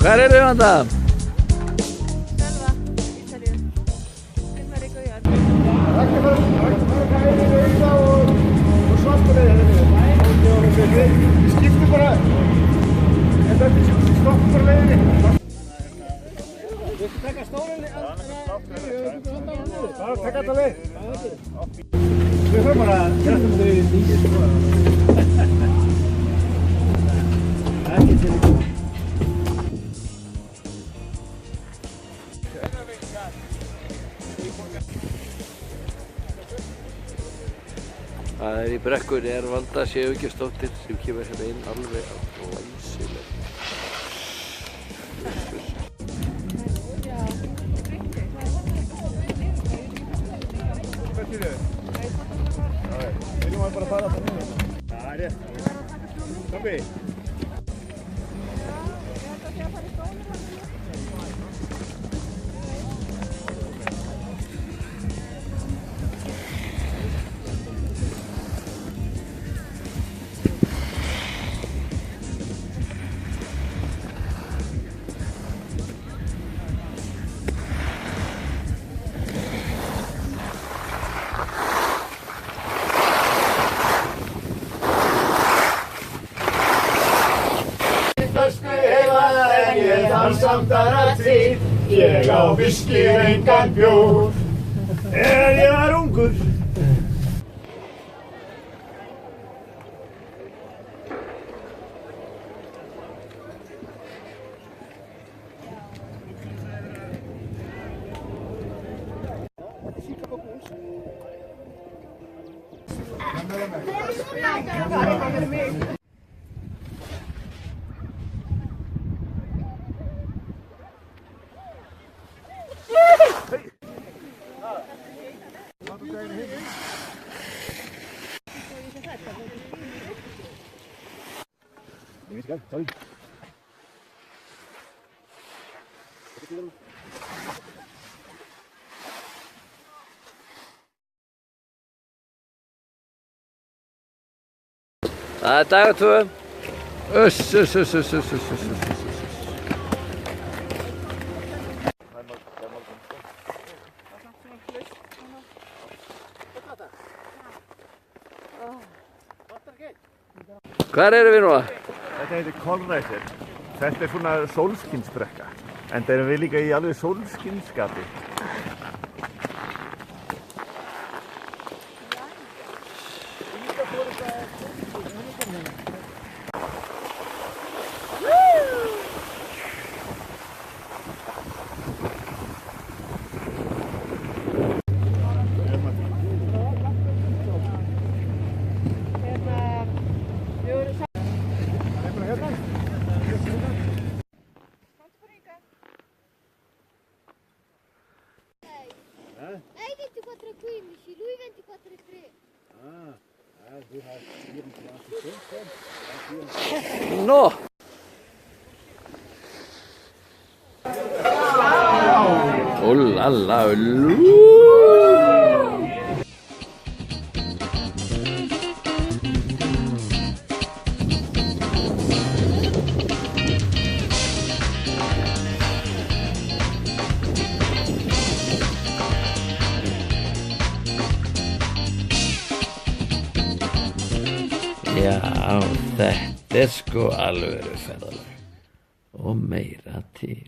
Hvar eru þið vanda? Selva, Ítalíu. Finnari Gaujar. Ekki fara hægri auða og svarta leiðir. Við skiptum bara. Þetta stoppum bara leiðinni. Viltu taka stólinn? Bara taka þetta leið. Við höfum bara að gera þetta með þau nýjir. Ekki til því. Það í brekkunni Valda Sigurgeirsdóttir sem kemur hérna inn alveg glæsileg. Hvað þýðir þau? Viljum við bara fara það niður? Það rétt. Tabbi? Samt að því, ég á viski engan bjór, en ég var ungur. Sorry. Það dagur 2. Uss. Hvar erum við núna? Þetta heitir Kolræsir. Þetta svona sólskinsbrekka. En það erum við líka í alveg sólskinsskapi. Lei 24,15, lui 24,3. Du hast 24 Nå! Lalla, Já, þetta sko alvöru ferðalag og meira til.